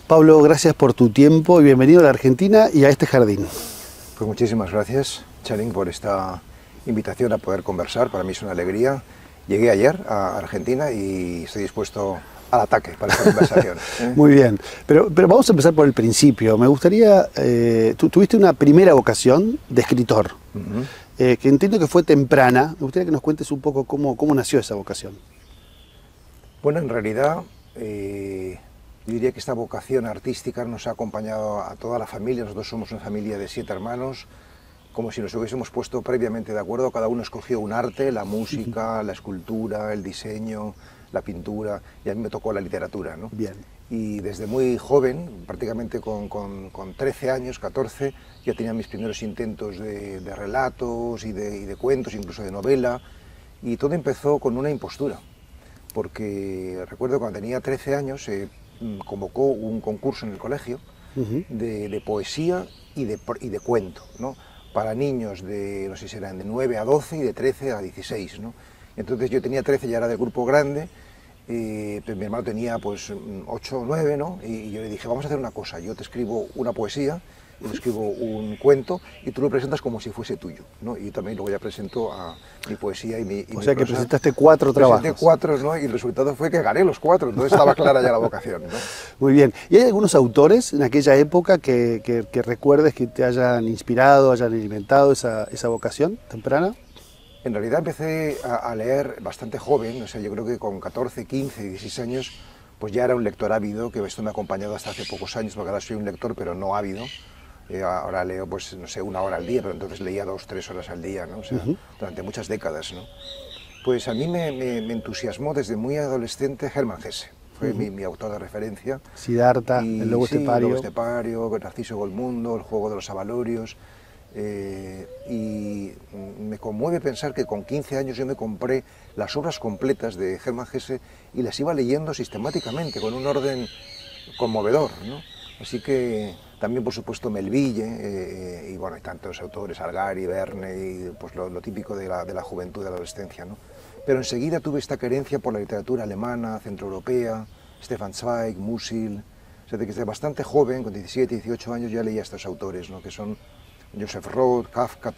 Pablo, gracias por tu tiempo y bienvenido a la Argentina y a este jardín. Pues muchísimas gracias, Charing, por esta invitación a poder conversar. Para mí es una alegría. Llegué ayer a Argentina y estoy dispuesto al ataque para esta conversación. Muy bien, pero vamos a empezar por el principio. Me gustaría, tú tuviste una primera vocación de escritor, que entiendo que fue temprana. Me gustaría que nos cuentes un poco cómo nació esa vocación. Bueno, en realidad, yo diría que esta vocación artística nos ha acompañado a toda la familia. Nosotros somos una familia de 7 hermanos, como si nos hubiésemos puesto previamente de acuerdo. Cada uno escogió un arte, la música, la escultura, el diseño, la pintura, y a mí me tocó la literatura, ¿no? Bien. Y desde muy joven, prácticamente con 13 años, 14, ya tenía mis primeros intentos de relatos y de cuentos, incluso de novela, y todo empezó con una impostura, porque recuerdo cuando tenía 13 años se convocó un concurso en el colegio de poesía y de cuento, ¿no? Para niños de, no sé si eran de 9 a 12 y de 13 a 16, ¿no? Entonces yo tenía 13, ya era del grupo grande, pero mi hermano tenía pues 8 o 9, ¿no? Y yo le dije, vamos a hacer una cosa, yo te escribo una poesía, yo te escribo un cuento y tú lo presentas como si fuese tuyo, ¿no? Y yo también luego ya presento a mi poesía y mi O sea que prosa. presentaste 4 trabajos. Presenté 4, ¿no? Y el resultado fue que gané los 4, entonces estaba clara ya la vocación, ¿no? Muy bien. ¿Y hay algunos autores en aquella época que recuerdes que te hayan inspirado, hayan alimentado esa vocación temprana? En realidad empecé a leer bastante joven, o sea, yo creo que con 14, 15, 16 años, pues ya era un lector ávido, que esto me ha acompañado hasta hace pocos años, porque ahora soy un lector, pero no ávido. Ahora leo, pues, no sé, 1 hora al día, pero entonces leía 2 o 3 horas al día, ¿no? O sea, durante muchas décadas, ¿no? Pues a mí me entusiasmó desde muy adolescente Hermann Hesse, fue mi autor de referencia. Siddhartha, el lobo estepario. El lobo estepario, Narciso Golmundo, el juego de los abalorios. Y me conmueve pensar que con 15 años yo me compré las obras completas de Hermann Hesse y las iba leyendo sistemáticamente, con un orden conmovedor, ¿no? Así que también, por supuesto, Melville, y bueno, hay tantos autores, Algari, Verne, y pues lo típico de la juventud, de la adolescencia, ¿no? Pero enseguida tuve esta querencia por la literatura alemana, centroeuropea, Stefan Zweig, Musil. O sea, de que desde bastante joven, con 17, 18 años, ya leía a estos autores, ¿no? Que son Joseph Roth, Kafka,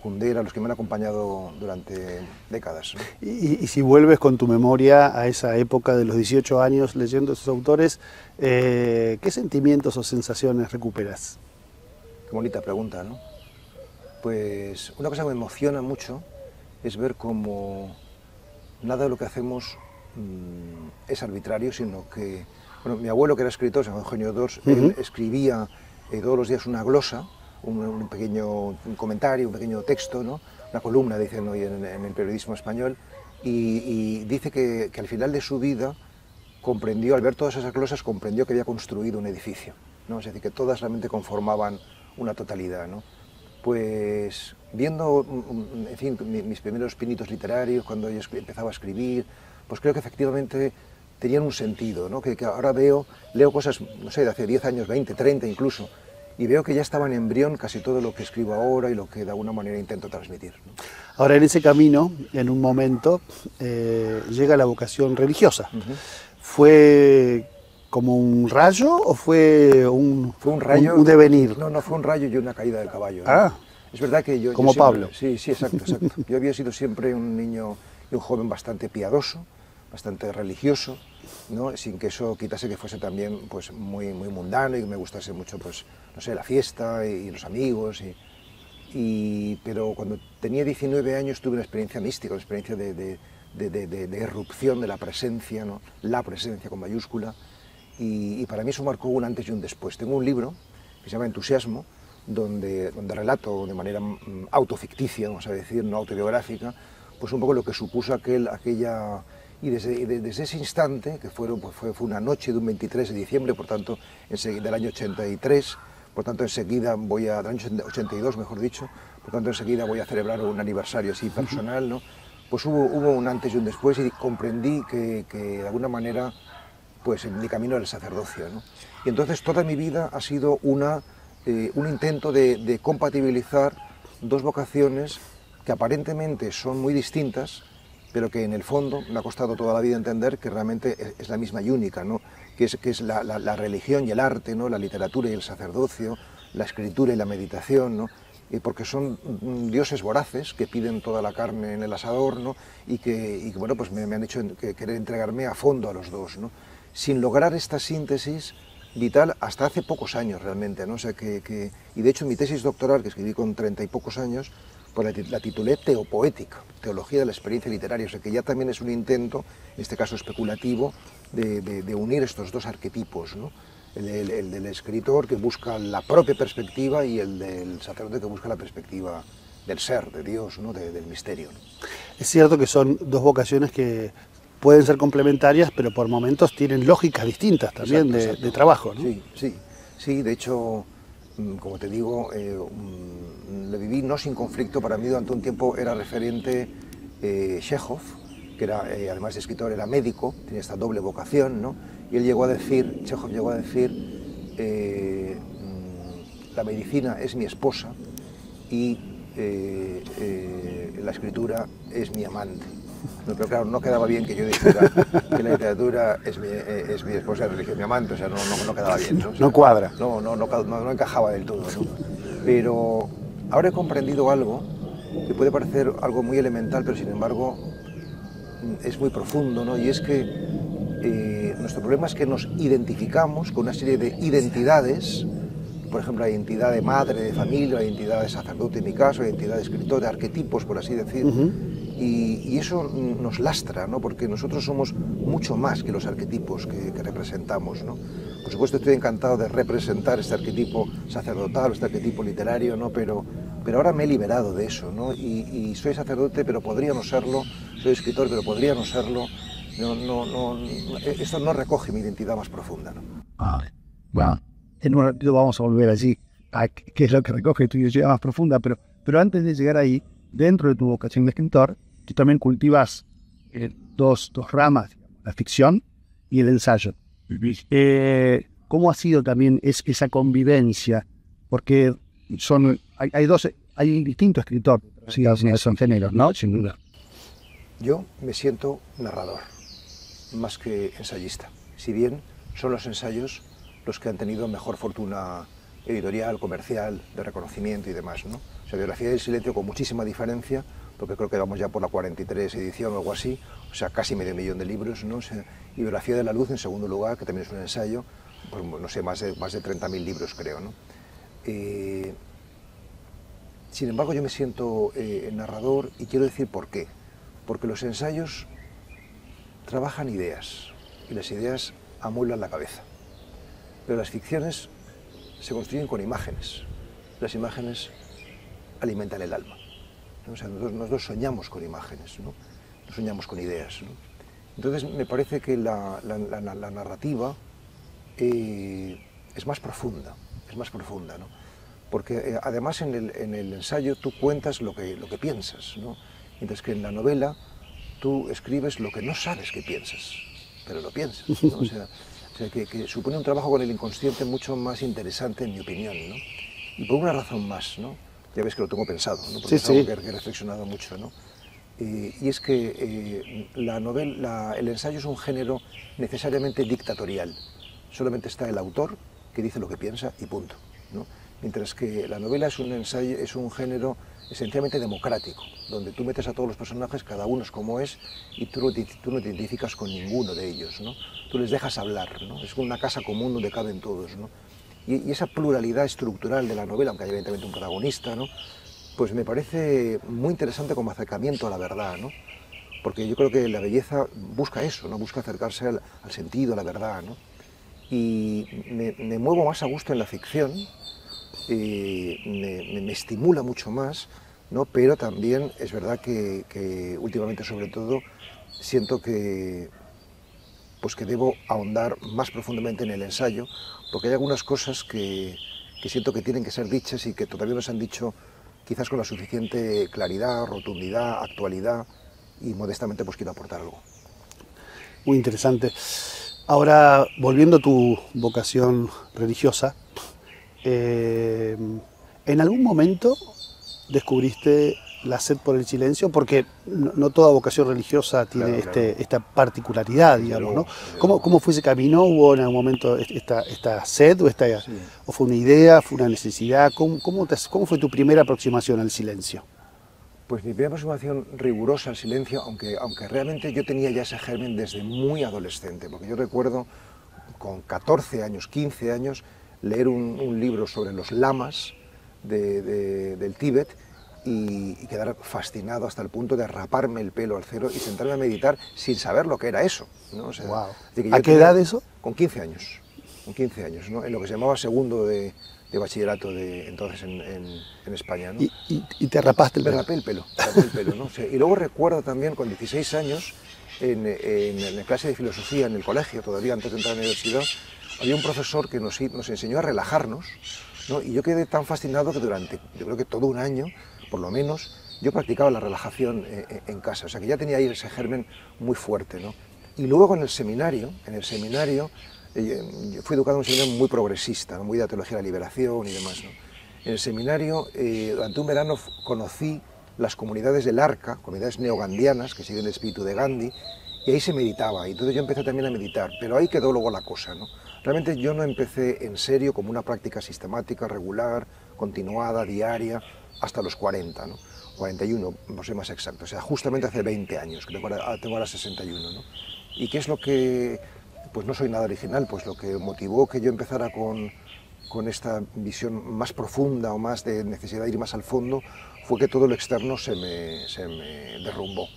Kundera, los que me han acompañado durante décadas, ¿no? Y si vuelves con tu memoria a esa época de los 18 años leyendo a esos autores, ¿qué sentimientos o sensaciones recuperas? Qué bonita pregunta, ¿no? Pues una cosa que me emociona mucho es ver cómo nada de lo que hacemos es arbitrario, sino que, bueno, mi abuelo, que era escritor, se llama Eugenio d'Ors, él escribía todos los días una glosa, un pequeño comentario, un pequeño texto, ¿no? Una columna, dicen hoy en el periodismo español, y dice que al final de su vida comprendió, al ver todas esas glosas, comprendió que había construido un edificio, ¿no? Es decir, que todas realmente conformaban una totalidad, ¿no? Pues viendo, en fin, mis primeros pinitos literarios, cuando yo empezaba a escribir, pues creo que efectivamente tenían un sentido, ¿no? Que ahora leo cosas, no sé, de hace 10 años, 20, 30 incluso, y veo que ya estaba en embrión casi todo lo que escribo ahora y lo que de alguna manera intento transmitir, ¿no? Ahora, en ese camino, en un momento, llega la vocación religiosa. ¿Fue como un rayo o fue un rayo, un devenir? No, fue un rayo y una caída del caballo, ¿no? Ah, es verdad que yo como siempre, Pablo. Sí, exacto. Yo había sido siempre un niño y un joven bastante piadoso, bastante religioso, ¿no? Sin que eso quitase que fuese también pues muy mundano y que me gustase mucho, pues, no sé, la fiesta y los amigos. Pero cuando tenía 19 años tuve una experiencia mística, una experiencia de irrupción de la presencia, ¿no? La presencia con mayúscula, y para mí eso marcó un antes y un después. Tengo un libro que se llama Entusiasmo, donde relato de manera autoficticia, vamos a decir, no autobiográfica, pues un poco lo que supuso aquella... Y desde ese instante, que fue una noche de un 23 de diciembre, por tanto, del año 83, por tanto, enseguida del año 82, mejor dicho, por tanto, enseguida voy a celebrar un aniversario así personal, ¿no? Pues hubo un antes y un después y comprendí que de alguna manera, pues en mi camino era el sacerdocio, ¿no? Y entonces toda mi vida ha sido un intento de compatibilizar dos vocaciones que aparentemente son muy distintas, pero que en el fondo me ha costado toda la vida entender que realmente es la misma y única, ¿no? que es la religión y el arte, ¿no? La literatura y el sacerdocio, la escritura y la meditación, ¿no? Porque son dioses voraces que piden toda la carne en el asador, ¿no? y bueno, pues me han hecho querer entregarme a fondo a los dos, ¿no? Sin lograr esta síntesis vital hasta hace pocos años realmente, ¿no? O sea, y de hecho mi tesis doctoral, que escribí con 30 y pocos años, pues la titulé Teopoética, Teología de la Experiencia Literaria, o sea que ya también es un intento, en este caso especulativo, de unir estos dos arquetipos, ¿no? El del escritor que busca la propia perspectiva y el del sacerdote que busca la perspectiva del ser, de Dios, ¿no? Del misterio, ¿no? Es cierto que son dos vocaciones que pueden ser complementarias, pero por momentos tienen lógicas distintas también de trabajo, ¿no? Sí, de hecho, como te digo, lo viví no sin conflicto. Para mí durante un tiempo era referente Chekhov, que era, además de escritor, era médico, tenía esta doble vocación, ¿no? Y él Chekhov llegó a decir, la medicina es mi esposa y la escritura es mi amante. No, pero claro, no quedaba bien que yo dijera que la literatura es mi esposa y la religión es mi amante, o sea, no quedaba bien, ¿no? O sea, no cuadra. No encajaba del todo, ¿no? Pero ahora he comprendido algo que puede parecer algo muy elemental, pero sin embargo es muy profundo, ¿no? Y es que nuestro problema es que nos identificamos con una serie de identidades, por ejemplo, la identidad de madre, de familia, la identidad de sacerdote en mi caso, la identidad de escritor, de arquetipos, por así decir, y eso nos lastra, ¿no? Porque nosotros somos mucho más que los arquetipos que representamos, ¿no? Por supuesto estoy encantado de representar este arquetipo sacerdotal, este arquetipo literario, ¿no? Pero ahora me he liberado de eso, ¿no? Y soy sacerdote, pero podría no serlo, soy escritor, pero podría no serlo. Esto no recoge mi identidad más profunda, ¿no? Vale. Bueno, en un ratito vamos a volver allí a qué es lo que recoge tu identidad más profunda, pero antes de llegar ahí, dentro de tu vocación de escritor, tú también cultivas dos ramas, digamos, la ficción y el ensayo. ¿Cómo ha sido también esa convivencia? Porque hay distintos escritores, sí, son géneros, ¿no? Sin duda. Yo me siento narrador, más que ensayista, si bien son los ensayos los que han tenido mejor fortuna editorial, comercial, de reconocimiento y demás, ¿no? O sea, Biografía del Silencio con muchísima diferencia, porque creo que vamos ya por la 43 edición o algo así, o sea, casi medio millón de libros, ¿no? O sea, y Biografía de la Luz en segundo lugar, que también es un ensayo, pues no sé, más de 30.000 libros creo, ¿no? Sin embargo, yo me siento narrador y quiero decir por qué. Porque los ensayos trabajan ideas y las ideas amueblan la cabeza. Pero las ficciones se construyen con imágenes. Las imágenes alimentan el alma, ¿no? O sea, nosotros soñamos con imágenes, ¿no? No soñamos con ideas, ¿no? Entonces me parece que la narrativa es más profunda, ¿no? Porque además en el ensayo tú cuentas lo que piensas, ¿no? Mientras que en la novela tú escribes lo que no sabes que piensas, pero lo piensas, ¿no? O sea, que supone un trabajo con el inconsciente mucho más interesante, en mi opinión, ¿no? Y por una razón más, ¿no? Ya ves que lo tengo pensado, ¿no? Porque es algo que he reflexionado mucho, ¿no? Y es que el ensayo es un género necesariamente dictatorial. Solamente está el autor que dice lo que piensa y punto, ¿no? Mientras que la novela es un ensayo, es un género esencialmente democrático, donde tú metes a todos los personajes, cada uno es como es, y tú no te identificas con ninguno de ellos, ¿no? Tú les dejas hablar, ¿no? Es una casa común donde caben todos, ¿no? Y esa pluralidad estructural de la novela, aunque haya evidentemente un protagonista, ¿no? Pues me parece muy interesante como acercamiento a la verdad, ¿no? Porque yo creo que la belleza busca eso, ¿no? Busca acercarse al sentido, a la verdad, ¿no? Y me muevo más a gusto en la ficción, me estimula mucho más, ¿no? Pero también es verdad que últimamente, sobre todo, siento que debo ahondar más profundamente en el ensayo, porque hay algunas cosas que siento que tienen que ser dichas y que todavía no se han dicho quizás con la suficiente claridad, rotundidad, actualidad, y modestamente pues quiero aportar algo. Muy interesante. Ahora, volviendo a tu vocación religiosa, ¿en algún momento descubriste la sed por el silencio, porque no toda vocación religiosa tiene Claro, claro. esta particularidad, digamos, ¿no? ¿Cómo fue ese camino? ¿Hubo en algún momento esta sed Sí. o fue una idea, fue una necesidad? ¿Cómo fue tu primera aproximación al silencio? Pues mi primera aproximación rigurosa al silencio, aunque realmente yo tenía ya ese germen desde muy adolescente, porque yo recuerdo con 14 años, 15 años, leer un libro sobre los lamas del Tíbet y quedar fascinado hasta el punto de raparme el pelo al cero y sentarme a meditar sin saber lo que era eso, ¿no? O sea, Wow. así que ¿A yo qué edad eso? Con 15 años, ¿no? En lo que se llamaba segundo de bachillerato entonces en España, ¿no? ¿Y te rapaste el Me pelo? rapé el pelo, ¿no? O sea, y luego recuerdo también con 16 años, en la clase de filosofía en el colegio, todavía antes de entrar a la universidad, había un profesor que nos enseñó a relajarnos, ¿no? Y yo quedé tan fascinado que durante, yo creo que todo un año, por lo menos, yo practicaba la relajación en casa, o sea que ya tenía ahí ese germen muy fuerte, ¿no? Y luego en el seminario, yo fui educado en un seminario muy progresista, ¿no? Muy de la teología de la liberación y demás, ¿no? En el seminario, durante un verano, conocí las comunidades del Arca, comunidades neogandianas que siguen el espíritu de Gandhi, y ahí se meditaba, y entonces yo empecé también a meditar, pero ahí quedó luego la cosa, ¿no? Realmente yo no empecé en serio como una práctica sistemática, regular, continuada, diaria, hasta los 40, ¿no? 41, no sé más exacto, o sea, justamente hace 20 años, que tengo ahora 61, ¿no? ¿Y qué es lo que, pues no soy nada original, pues lo que motivó que yo empezara con esta visión más profunda o más de necesidad de ir más al fondo, fue que todo lo externo se me derrumbó,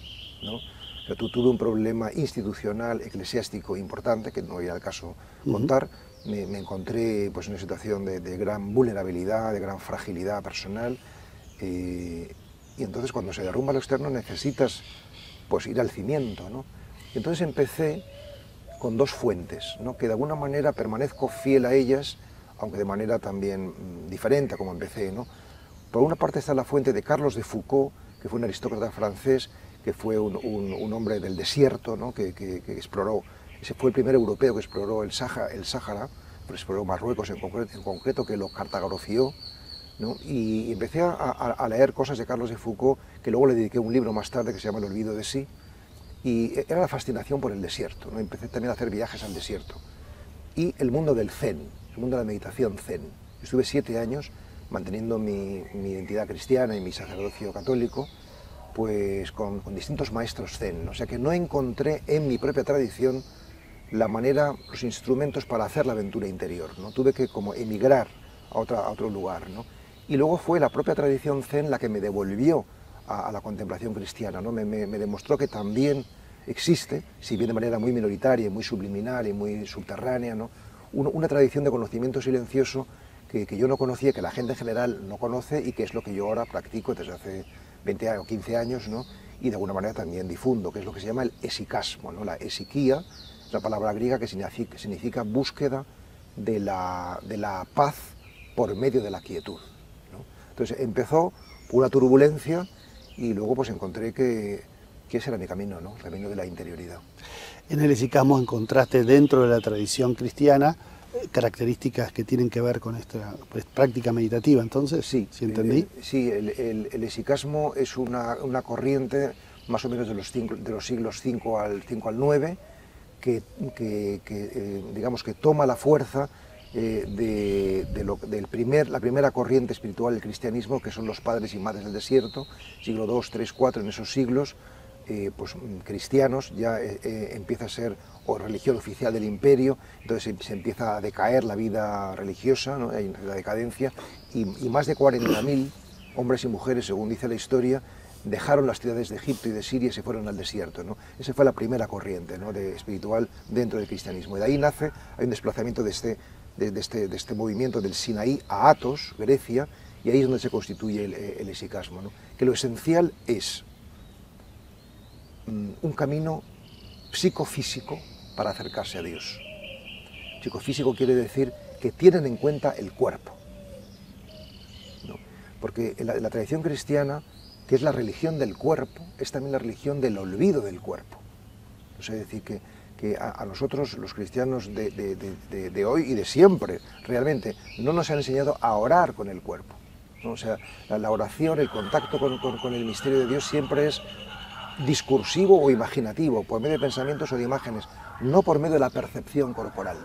¿no? O sea, tuve un problema institucional, eclesiástico importante, que no era el caso contar. Me encontré pues, en una situación de gran vulnerabilidad, de gran fragilidad personal, y entonces cuando se derrumba lo externo necesitas pues, ir al cimiento, ¿no? Y entonces empecé con dos fuentes, ¿no? Que de alguna manera permanezco fiel a ellas, aunque de manera también diferente a como empecé, ¿no? Por una parte está la fuente de Carlos de Foucault, que fue un aristócrata francés, que fue un hombre del desierto, ¿no? que exploró, ese fue el primer europeo que exploró el Sáhara, exploró Marruecos en concreto, que lo cartografió, ¿no? Y empecé a leer cosas de Carlos de Foucault, que luego le dediqué un libro más tarde que se llama El olvido de sí, y era la fascinación por el desierto, ¿no? Empecé también a hacer viajes al desierto. Y el mundo del zen, el mundo de la meditación zen. Estuve 7 años manteniendo mi identidad cristiana y mi sacerdocio católico, pues con distintos maestros zen, o sea que no encontré en mi propia tradición la manera, los instrumentos para hacer la aventura interior, ¿no? Tuve que como emigrar a otro lugar, ¿no? Y luego fue la propia tradición zen la que me devolvió a la contemplación cristiana, ¿no? Me demostró que también existe, si bien de manera muy minoritaria, muy subliminal y muy subterránea, ¿no? Una tradición de conocimiento silencioso que yo no conocía, que la gente en general no conoce y que es lo que yo ahora practico desde hace 20 o 15 años, ¿no? Y de alguna manera también difundo, que es lo que se llama el esicasmo, ¿no? La esiquía es la palabra griega que significa búsqueda de la paz por medio de la quietud, ¿no? Entonces empezó una turbulencia y luego pues encontré que ese era mi camino, ¿no? El camino de la interioridad. En el esicasmo encontraste dentro de la tradición cristiana características que tienen que ver con esta práctica meditativa, entonces, sí, ¿sí entendí? Sí, el esicasmo es una corriente más o menos de los siglos 5 al 9, digamos que toma la fuerza la primera corriente espiritual del cristianismo, que son los padres y madres del desierto, siglo II, III, IV, en esos siglos, pues cristianos, ya empieza a ser o religión oficial del imperio, entonces se empieza a decaer la vida religiosa, ¿no? Hay la decadencia, y más de 40.000 hombres y mujeres, según dice la historia, dejaron las ciudades de Egipto y de Siria y se fueron al desierto, ¿no? Esa fue la primera corriente, ¿no? espiritual dentro del cristianismo, y de ahí hay un desplazamiento de este movimiento del Sinaí a Athos, Grecia, y ahí es donde se constituye el esicasmo, ¿no? Que lo esencial es un camino psicofísico para acercarse a Dios. Psicofísico quiere decir que tienen en cuenta el cuerpo, ¿no? Porque la tradición cristiana, que es la religión del cuerpo, es también la religión del olvido del cuerpo. O sea, es decir, que a nosotros, los cristianos de hoy y de siempre, realmente, no nos han enseñado a orar con el cuerpo, ¿no? O sea, la oración, el contacto con el misterio de Dios siempre es discursivo o imaginativo, por medio de pensamientos o de imágenes, no por medio de la percepción corporal,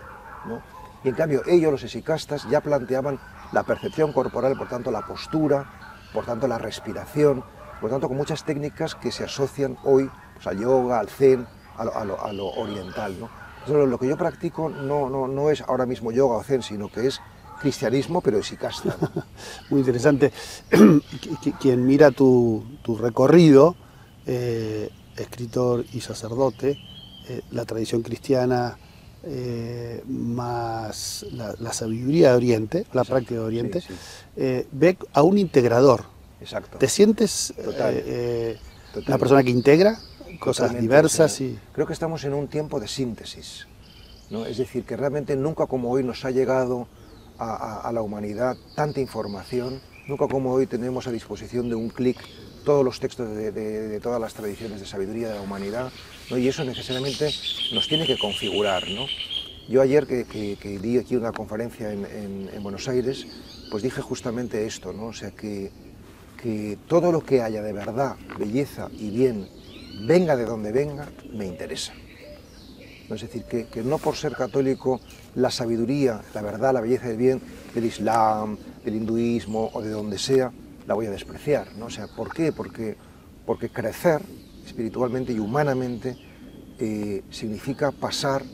¿no? Y en cambio ellos, los esicastas, ya planteaban la percepción corporal, por tanto la postura, por tanto la respiración, por tanto con muchas técnicas que se asocian hoy pues, al yoga, al zen, a lo oriental, ¿no? Entonces, lo que yo practico no es ahora mismo yoga o zen, sino que es cristianismo, pero esicasta, ¿no? Muy interesante. Quien mira tu recorrido, escritor y sacerdote, la tradición cristiana, más la sabiduría de Oriente, la práctica de Oriente, sí. Ve a un integrador. Exacto. ¿Te sientes una persona que integra cosas Totalmente, diversas? o sea, Y... Creo que estamos en un tiempo de síntesis, ¿no? Es decir, que realmente nunca como hoy nos ha llegado a la humanidad tanta información, nunca como hoy tenemos a disposición de un clic todos los textos de todas las tradiciones de sabiduría de la humanidad, ¿no? Y eso necesariamente nos tiene que configurar, ¿no? Yo ayer que di aquí una conferencia en Buenos Aires, pues dije justamente esto, ¿no? O sea, que todo lo que haya de verdad, belleza y bien, venga de donde venga, me interesa. ¿No? Es decir, que no por ser católico la sabiduría, la verdad, la belleza y el bien del Islam, del hinduismo o de donde sea, la voy a despreciar, ¿no? O sea, ¿por qué? Porque crecer espiritualmente y humanamente significa pasar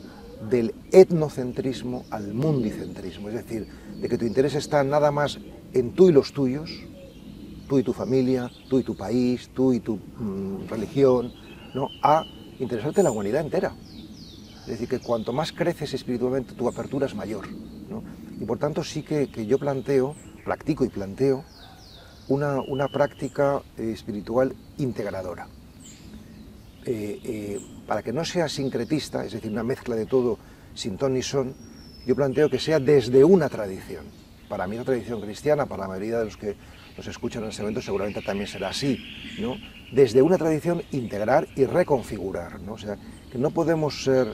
del etnocentrismo al mundicentrismo, es decir, de que tu interés está nada más en tú y los tuyos, tú y tu familia, tú y tu país, tú y tu religión, ¿no? A interesarte en la humanidad entera. Es decir, que cuanto más creces espiritualmente, tu apertura es mayor, ¿no? Y por tanto sí que yo practico y planteo una práctica espiritual integradora. Para que no sea sincretista, es decir, una mezcla de todo sin ton ni son, yo planteo que sea desde una tradición. Para mí la tradición cristiana, para la mayoría de los que nos escuchan en este evento seguramente también será así, ¿no? Desde una tradición integrar y reconfigurar, ¿no? O sea, que no podemos ser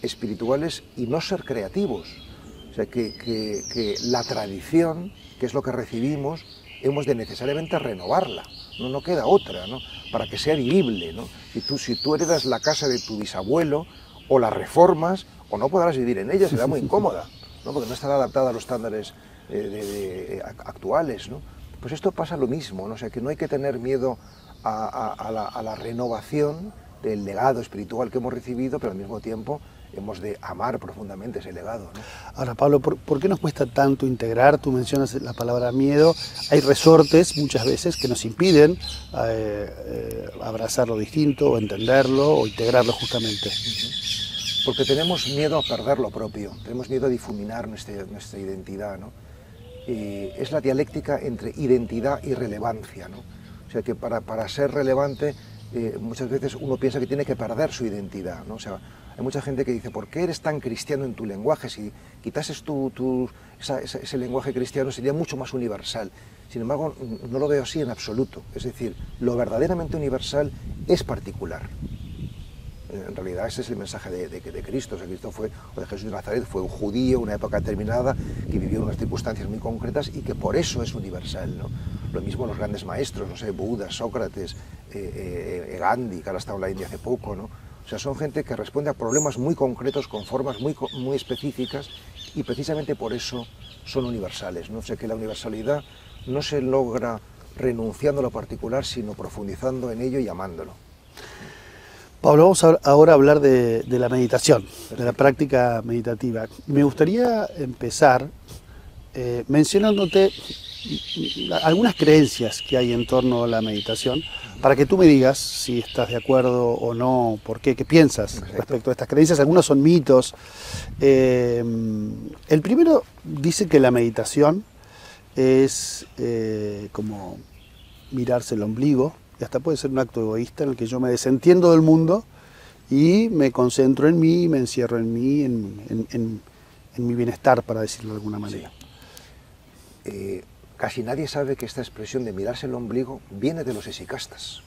espirituales y no ser creativos. O sea, que la tradición, que es lo que recibimos, hemos de necesariamente renovarla, no queda otra, ¿no? Para que sea vivible, ¿no? Si tú heredas la casa de tu bisabuelo, o la reformas, o no podrás vivir en ella, será muy incómoda, ¿no? Porque no estará adaptada a los estándares actuales, ¿no? Pues esto pasa lo mismo, ¿no? O sea, que no hay que tener miedo a la renovación del legado espiritual que hemos recibido, pero al mismo tiempo hemos de amar profundamente ese legado, ¿no? Ahora, Pablo, ¿por qué nos cuesta tanto integrar? Tú mencionas la palabra miedo. Hay resortes muchas veces que nos impiden abrazar lo distinto, o entenderlo, o integrarlo justamente. Porque tenemos miedo a perder lo propio, tenemos miedo a difuminar nuestra identidad, ¿no? Es la dialéctica entre identidad y relevancia, ¿no? O sea, que para ser relevante muchas veces uno piensa que tiene que perder su identidad, ¿no? O sea, hay mucha gente que dice, ¿por qué eres tan cristiano en tu lenguaje? Si quitases ese lenguaje cristiano sería mucho más universal. Sin embargo, no lo veo así en absoluto. Es decir, lo verdaderamente universal es particular. En realidad ese es el mensaje de Cristo. O sea, Cristo o de Jesús de Nazaret fue un judío, una época determinada, que vivió unas circunstancias muy concretas y que por eso es universal, ¿no? Lo mismo los grandes maestros, no sé, Buda, Sócrates, Gandhi, que ahora ha estado en la India hace poco, ¿no? O sea, son gente que responde a problemas muy concretos con formas muy específicas y precisamente por eso son universales, ¿no? O sea, que la universalidad no se logra renunciando a lo particular, sino profundizando en ello y amándolo. Pablo, vamos ahora a hablar de la meditación, de la práctica meditativa. Me gustaría empezar mencionándote algunas creencias que hay en torno a la meditación, para que tú me digas si estás de acuerdo o no, por qué piensas respecto a estas creencias. Algunos son mitos. El primero dice que la meditación es como mirarse el ombligo, y hasta puede ser un acto egoísta en el que yo me desentiendo del mundo y me concentro en mí, me encierro en mí, en mi bienestar, para decirlo de alguna manera. Sí. Casi nadie sabe que esta expresión de mirarse el ombligo viene de los esicastas.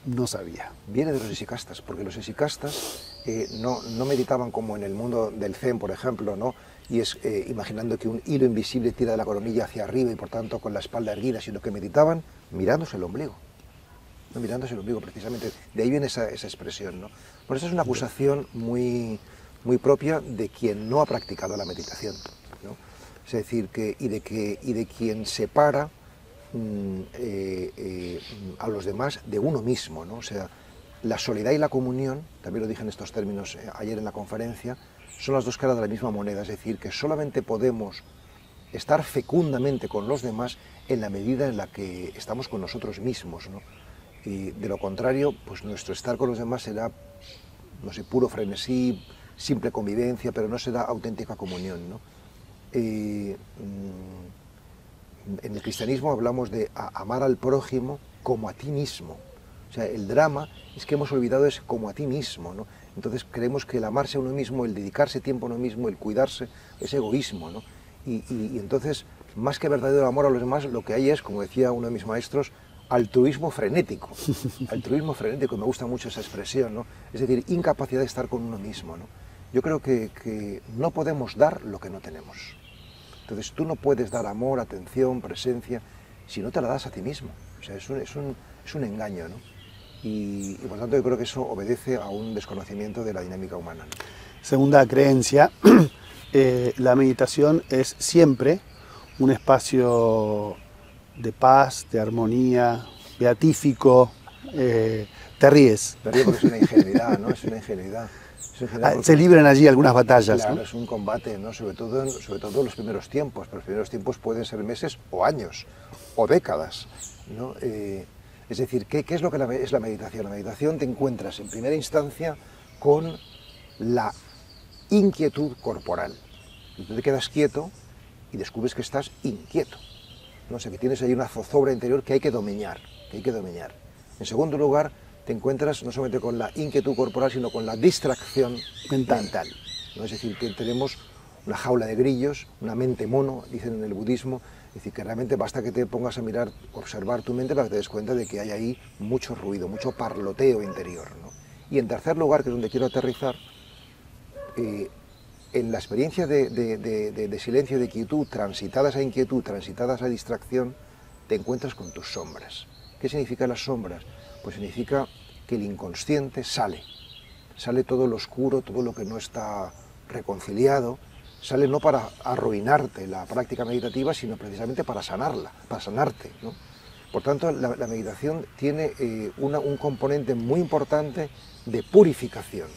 No sabía. Viene de los esicastas, porque los esicastas no meditaban como en el mundo del zen, por ejemplo, ¿no? y es imaginando que un hilo invisible tira de la coronilla hacia arriba y por tanto con la espalda erguida, sino que meditaban mirándose el ombligo. No, mirándose el ombligo, precisamente. De ahí viene esa expresión, ¿no? Por eso es una acusación muy, muy propia de quien no ha practicado la meditación, ¿no? Es decir, y de quien separa a los demás de uno mismo, ¿no? O sea, la soledad y la comunión, también lo dije en estos términos ayer en la conferencia, son las dos caras de la misma moneda, es decir, que solamente podemos estar fecundamente con los demás en la medida en la que estamos con nosotros mismos, ¿no? Y de lo contrario, pues nuestro estar con los demás será, no sé, puro frenesí, simple convivencia, pero no será auténtica comunión, ¿no? En el cristianismo hablamos de amar al prójimo como a ti mismo. O sea, el drama es que hemos olvidado ese como a ti mismo, ¿no? Entonces creemos que el amarse a uno mismo, el dedicarse tiempo a uno mismo, el cuidarse, es egoísmo, ¿no? Y entonces, más que verdadero amor a los demás, lo que hay es, como decía uno de mis maestros, altruismo frenético. Altruismo frenético, me gusta mucho esa expresión, ¿no? Es decir, incapacidad de estar con uno mismo, ¿no? Yo creo que no podemos dar lo que no tenemos. Entonces tú no puedes dar amor, atención, presencia, si no te la das a ti mismo. O sea, es un engaño, ¿no? Y por tanto yo creo que eso obedece a un desconocimiento de la dinámica humana, ¿no? Segunda creencia, la meditación es siempre un espacio de paz, de armonía, beatífico. Te ríes. Me río porque es una ingenuidad, ¿no? Es una ingenuidad. Se libran allí algunas batallas, claro, ¿no? Es un combate, ¿no? Sobre todo en los primeros tiempos, pero los primeros tiempos pueden ser meses o años, o décadas, ¿no? Es decir, ¿qué es lo que es la meditación? La meditación te encuentras en primera instancia con la inquietud corporal. Y tú te quedas quieto y descubres que estás inquieto. No sé, que tienes ahí una zozobra interior que hay que domeñar, En segundo lugar, te encuentras no solamente con la inquietud corporal, sino con la distracción mental, ¿no? Es decir, que tenemos una jaula de grillos, una mente mono, dicen en el budismo, es decir, que realmente basta que te pongas a mirar, observar tu mente para que te des cuenta de que hay ahí mucho ruido, mucho parloteo interior, ¿no? Y en tercer lugar, que es donde quiero aterrizar, en la experiencia de silencio y de quietud, transitada esa inquietud, transitada esa distracción, te encuentras con tus sombras. ¿Qué significan las sombras? Pues significa que el inconsciente sale todo lo oscuro, todo lo que no está reconciliado, sale no para arruinarte la práctica meditativa, sino precisamente para sanarla, para sanarte, ¿no? Por tanto, la meditación tiene un componente muy importante de purificación,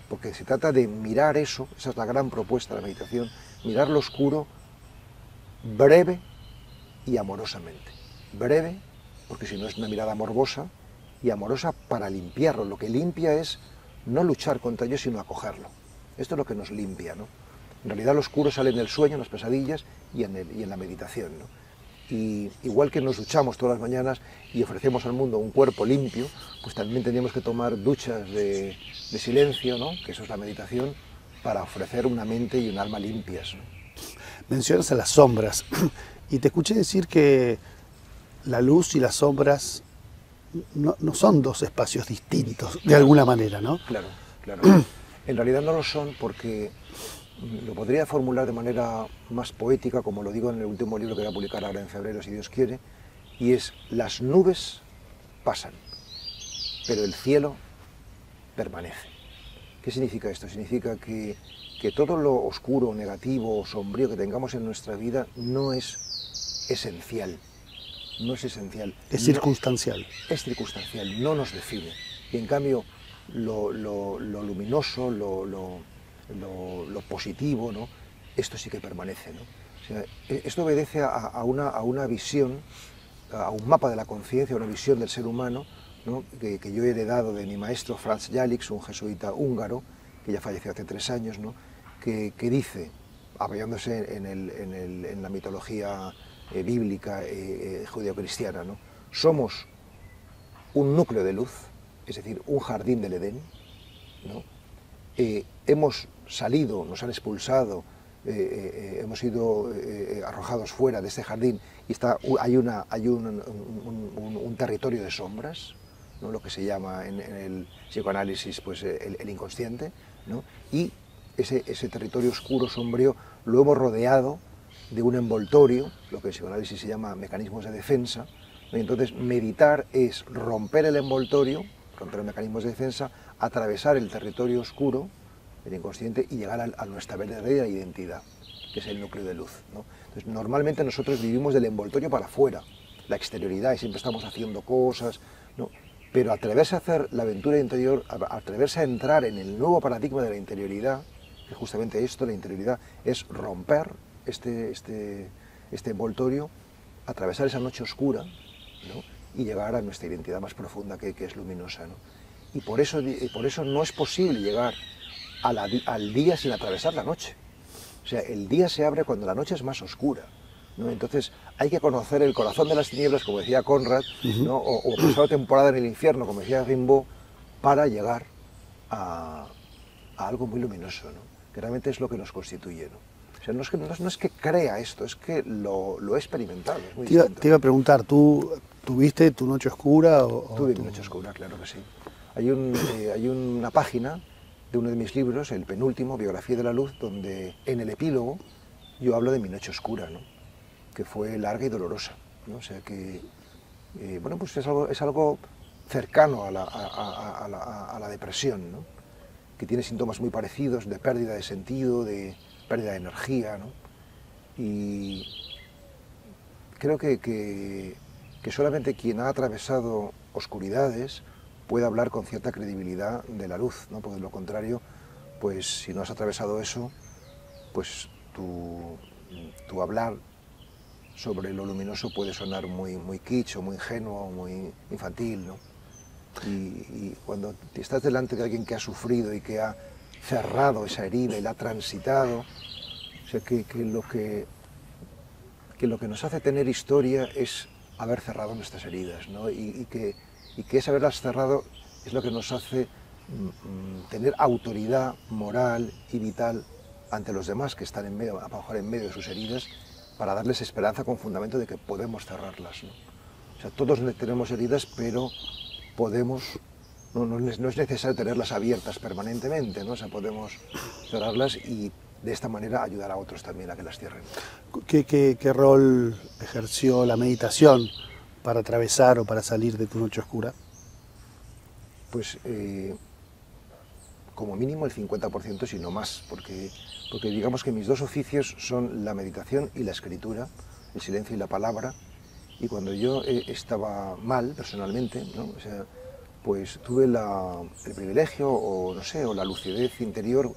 porque se trata de mirar eso, esa es la gran propuesta de la meditación, mirar lo oscuro breve y amorosamente. Breve, porque si no es una mirada morbosa, y amorosa para limpiarlo. Lo que limpia es no luchar contra ello, sino acogerlo. Esto es lo que nos limpia, ¿no? En realidad lo oscuro sale en el sueño, en las pesadillas y en la meditación, ¿no? Y igual que nos duchamos todas las mañanas y ofrecemos al mundo un cuerpo limpio, pues también tenemos que tomar duchas de silencio, ¿no? Que eso es la meditación, para ofrecer una mente y un alma limpias, ¿no? Mencionas a las sombras y te escuché decir que la luz y las sombras no son dos espacios distintos, de alguna manera, ¿no? Claro, claro. En realidad no lo son porque lo podría formular de manera más poética, como lo digo en el último libro que voy a publicar ahora en febrero, si Dios quiere, y es: las nubes pasan, pero el cielo permanece. ¿Qué significa esto? Significa que todo lo oscuro, negativo o sombrío que tengamos en nuestra vida no es esencial. No es esencial. Es circunstancial. Es circunstancial, no nos define. Y en cambio, lo luminoso, lo positivo, ¿no? Esto sí que permanece, ¿no? O sea, esto obedece a una visión, a un mapa de la conciencia, a una visión del ser humano, ¿no? que yo he heredado de mi maestro Franz Jalics, un jesuita húngaro, que ya falleció hace 3 años, ¿no? que dice, apoyándose en la mitología bíblica judeocristiana, ¿no? Somos un núcleo de luz, es decir, un jardín del Edén, ¿no? Hemos salido, nos han expulsado, hemos sido arrojados fuera de este jardín y hay un territorio de sombras, ¿no? Lo que se llama en el psicoanálisis pues, el inconsciente, ¿no? Y ese territorio oscuro, sombrío, lo hemos rodeado de un envoltorio, lo que en psicoanálisis se llama mecanismos de defensa. Entonces, meditar es romper el envoltorio, romper los mecanismos de defensa, atravesar el territorio oscuro, el inconsciente, y llegar a nuestra verdadera identidad, que es el núcleo de luz, ¿no? Entonces, normalmente nosotros vivimos del envoltorio para afuera, la exterioridad, y siempre estamos haciendo cosas, ¿no? Pero atreverse a hacer la aventura interior, atreverse a entrar en el nuevo paradigma de la interioridad, que justamente esto, la interioridad, es romper este envoltorio, atravesar esa noche oscura, ¿no? Y llegar a nuestra identidad más profunda, que es luminosa, ¿no? Y por eso no es posible llegar al día sin atravesar la noche. O sea, el día se abre cuando la noche es más oscura, ¿no? Entonces hay que conocer el corazón de las tinieblas, como decía Conrad, ¿no? o pasar temporada en el infierno, como decía Rimbaud, para llegar a algo muy luminoso, ¿no? Que realmente es lo que nos constituye, ¿no? O sea, no es que crea esto, es que lo he experimentado, es muy distinto. Te iba a preguntar, ¿tú tuviste tu noche oscura? Tuve mi noche oscura, claro que sí. Hay una página de uno de mis libros, el penúltimo, Biografía de la Luz, donde en el epílogo yo hablo de mi noche oscura, ¿no? Que fue larga y dolorosa, ¿no? O sea que, bueno, pues es algo cercano a la depresión, ¿no? Que tiene síntomas muy parecidos, de pérdida de sentido, de pérdida de energía, ¿no? Y creo que solamente quien ha atravesado oscuridades puede hablar con cierta credibilidad de la luz, ¿no? Porque de lo contrario, pues si no has atravesado eso, pues tu hablar sobre lo luminoso puede sonar muy kitsch, o muy ingenuo, o muy infantil, ¿no? Y cuando estás delante de alguien que ha sufrido y que ha cerrado esa herida y la ha transitado, o sea, que lo que nos hace tener historia es haber cerrado nuestras heridas, ¿no? Y que ese haberlas cerrado es lo que nos hace tener autoridad moral y vital ante los demás que están a lo mejor en medio de sus heridas, para darles esperanza con fundamento de que podemos cerrarlas, ¿no? O sea, todos tenemos heridas, pero podemos, no es necesario tenerlas abiertas permanentemente, ¿no? O sea, podemos cerrarlas y de esta manera ayudar a otros también a que las cierren. ¿Qué rol ejerció la meditación para atravesar o para salir de tu noche oscura? Pues como mínimo el 50%, si no más, porque digamos que mis dos oficios son la meditación y la escritura, el silencio y la palabra, y cuando yo estaba mal personalmente, ¿no? O sea, pues tuve el privilegio o no sé, o la lucidez interior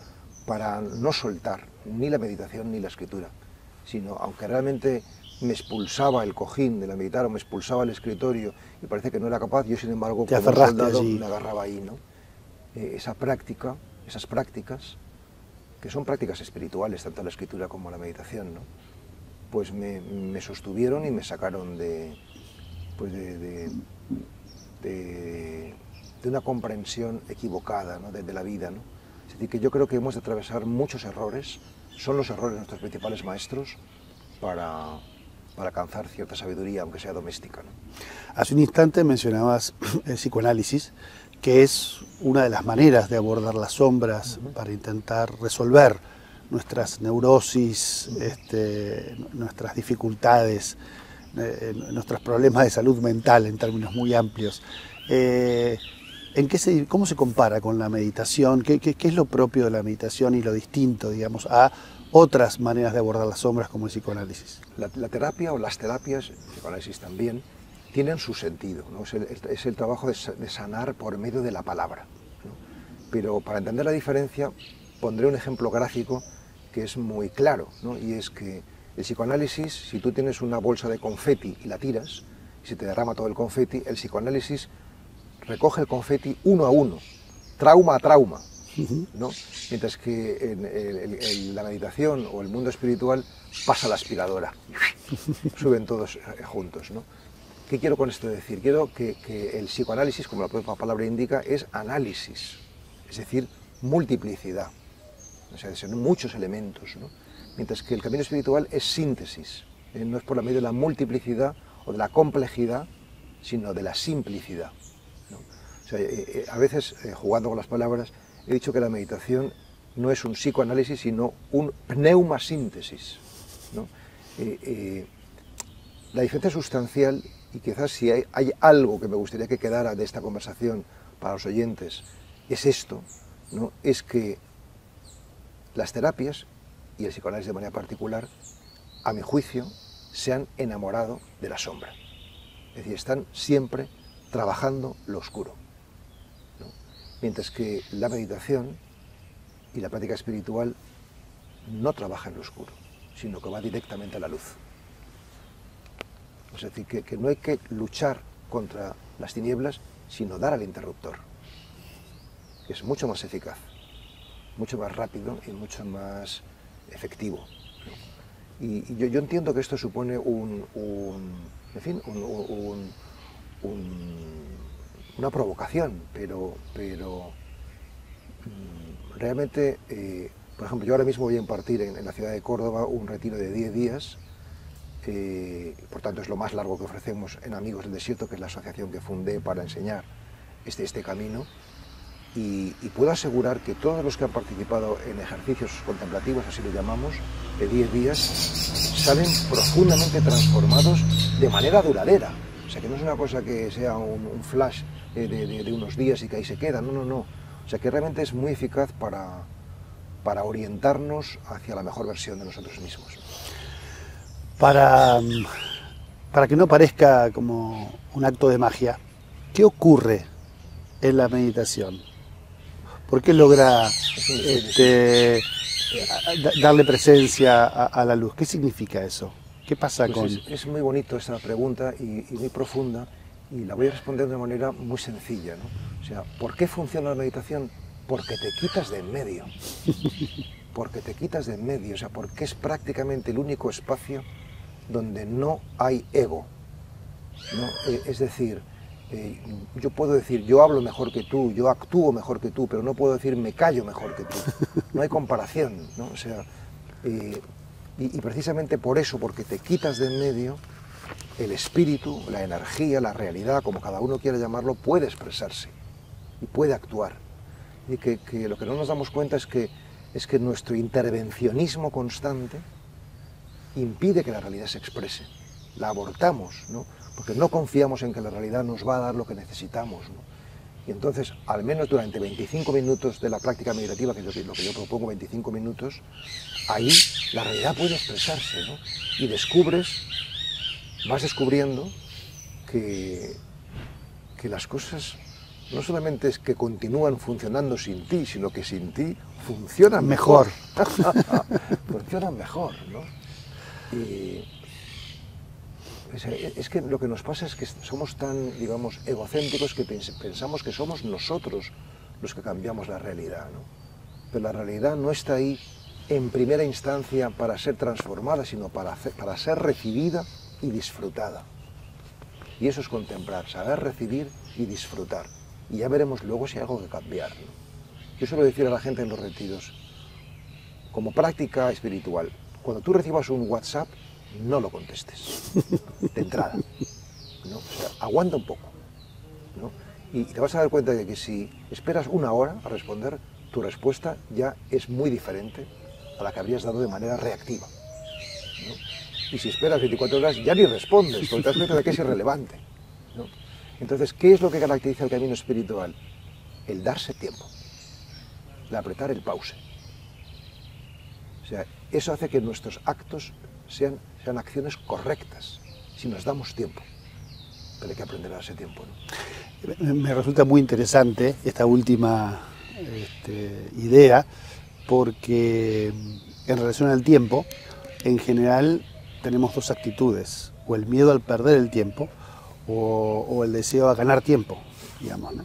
para no soltar ni la meditación ni la escritura, sino aunque realmente me expulsaba el cojín de la meditar o me expulsaba el escritorio y parece que no era capaz, yo sin embargo como soldado me agarraba ahí, ¿no? Esas prácticas, que son prácticas espirituales, tanto la escritura como la meditación, ¿no? Pues me sostuvieron y me sacaron de una comprensión equivocada, ¿no? de la vida, ¿no? Es decir, que yo creo que hemos de atravesar muchos errores, son los errores nuestros principales maestros para alcanzar cierta sabiduría, aunque sea doméstica, ¿no? Hace un instante mencionabas el psicoanálisis, que es una de las maneras de abordar las sombras para intentar resolver nuestras neurosis, nuestras dificultades, nuestros problemas de salud mental en términos muy amplios. ¿Cómo se compara con la meditación? ¿Qué es lo propio de la meditación y lo distinto, digamos, a otras maneras de abordar las sombras como el psicoanálisis? La terapia o las terapias, el psicoanálisis también, tienen su sentido, ¿no? Es el trabajo de sanar por medio de la palabra, ¿no? Pero para entender la diferencia pondré un ejemplo gráfico que es muy claro, ¿no? Y es que el psicoanálisis, si tú tienes una bolsa de confeti y la tiras, y se te derrama todo el confeti, el psicoanálisis recoge el confeti uno a uno, trauma a trauma, ¿no? Mientras que en la meditación o el mundo espiritual pasa la aspiradora, suben todos juntos, ¿no? ¿Qué quiero con esto decir? Quiero que el psicoanálisis, como la propia palabra indica, es análisis, es decir, multiplicidad, o sea, son muchos elementos, ¿no? Mientras que el camino espiritual es síntesis, no es por la medio de la multiplicidad o de la complejidad, sino de la simplicidad, ¿no? O sea, a veces, jugando con las palabras, he dicho que la meditación no es un psicoanálisis, sino un pneumasíntesis, ¿no? La diferencia sustancial, y quizás si hay algo que me gustaría que quedara de esta conversación para los oyentes, es esto, ¿no? Es que las terapias, y el psicoanálisis de manera particular, a mi juicio, se han enamorado de la sombra. Es decir, están siempre trabajando lo oscuro, ¿no? Mientras que la meditación y la práctica espiritual no trabaja en lo oscuro, sino que va directamente a la luz. Es decir, que no hay que luchar contra las tinieblas, sino dar al interruptor, que es mucho más eficaz, mucho más rápido y mucho más efectivo, ¿no? Y yo entiendo que esto supone una provocación, pero realmente, por ejemplo, yo ahora mismo voy a impartir en la ciudad de Córdoba un retiro de 10 días, por tanto es lo más largo que ofrecemos en Amigos del Desierto, que es la asociación que fundé para enseñar este camino, y puedo asegurar que todos los que han participado en ejercicios contemplativos, así lo llamamos, de 10 días, salen profundamente transformados de manera duradera. O sea, que no es una cosa que sea un flash de unos días y que ahí se queda, no, no, no. O sea, que realmente es muy eficaz para orientarnos hacia la mejor versión de nosotros mismos. Para que no parezca como un acto de magia, ¿qué ocurre en la meditación? ¿Por qué logra darle presencia a la luz? ¿Qué significa eso? ¿Qué pasa pues con...? Es muy bonito esta pregunta y muy profunda, y la voy a responder de una manera muy sencilla, ¿no? O sea, ¿por qué funciona la meditación? Porque te quitas de en medio. Porque te quitas de en medio, o sea, porque es prácticamente el único espacio donde no hay ego, ¿no? Es decir, yo puedo decir, yo hablo mejor que tú, yo actúo mejor que tú, pero no puedo decir, me callo mejor que tú. No hay comparación, ¿no? O sea, y precisamente por eso, porque te quitas de en medio, el espíritu, la energía, la realidad, como cada uno quiera llamarlo, puede expresarse y puede actuar. Y que lo que no nos damos cuenta es que nuestro intervencionismo constante impide que la realidad se exprese. La abortamos, ¿no? Porque no confiamos en que la realidad nos va a dar lo que necesitamos, ¿no? Y entonces, al menos durante 25 minutos de la práctica meditativa, que es lo que yo propongo, 25 minutos, ahí la realidad puede expresarse, ¿no? Y vas descubriendo que las cosas no solamente es que continúan funcionando sin ti, sino que sin ti funcionan mejor. Funcionan mejor, ¿no? Es que lo que nos pasa es que somos tan, digamos, egocéntricos que pensamos que somos nosotros los que cambiamos la realidad, ¿no? Pero la realidad no está ahí en primera instancia para ser transformada, sino para ser recibida y disfrutada. Y eso es contemplar, saber recibir y disfrutar. Y ya veremos luego si hay algo que cambiar, ¿no? Yo suelo decir a la gente en los retiros, como práctica espiritual, cuando tú recibas un WhatsApp, no lo contestes, de entrada, ¿no? O sea, aguanta un poco, ¿no? Y te vas a dar cuenta de que si esperas una hora a responder, tu respuesta ya es muy diferente a la que habrías dado de manera reactiva, ¿no? Y si esperas 24 horas, ya ni respondes, porque te das cuenta de que es irrelevante, ¿no? Entonces, ¿qué es lo que caracteriza el camino espiritual? El darse tiempo, el apretar el pause. O sea, eso hace que nuestros actos sean acciones correctas, si nos damos tiempo. Pero hay que aprender a darse tiempo, ¿no? Me resulta muy interesante esta última idea, porque en relación al tiempo, en general tenemos dos actitudes, o el miedo al perder el tiempo, o el deseo a ganar tiempo, digamos, ¿no?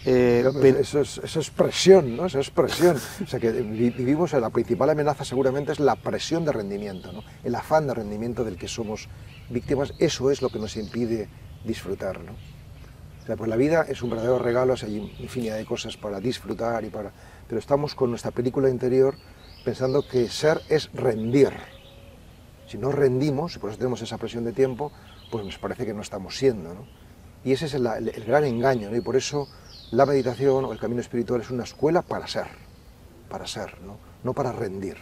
Pero eso es presión, ¿no? Eso es presión. O sea, que vivimos, la principal amenaza seguramente es la presión de rendimiento, ¿no? El afán de rendimiento del que somos víctimas. Eso es lo que nos impide disfrutar, ¿no? O sea, pues la vida es un verdadero regalo, o sea, hay infinidad de cosas para disfrutar, pero estamos con nuestra película interior pensando que ser es rendir. Si no rendimos, y por eso tenemos esa presión de tiempo, pues nos parece que no estamos siendo, ¿no? Y ese es el gran engaño, ¿no? Y por eso la meditación o el camino espiritual es una escuela para ser, para ser, no para rendir.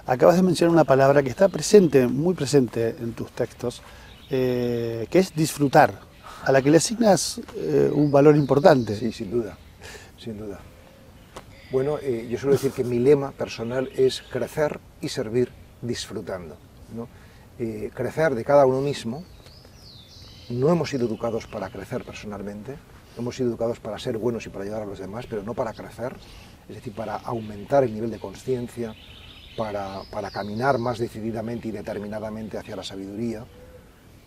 Acabas de mencionar una palabra que está presente, muy presente en tus textos, que es disfrutar, a la que le asignas un valor importante. Sí, sin duda, sin duda. Bueno, yo suelo decir que mi lema personal es crecer y servir disfrutando, ¿no? Crecer de cada uno mismo. No hemos sido educados para crecer personalmente, hemos sido educados para ser buenos y para ayudar a los demás, pero no para crecer, es decir, para aumentar el nivel de conciencia, para caminar más decididamente y determinadamente hacia la sabiduría.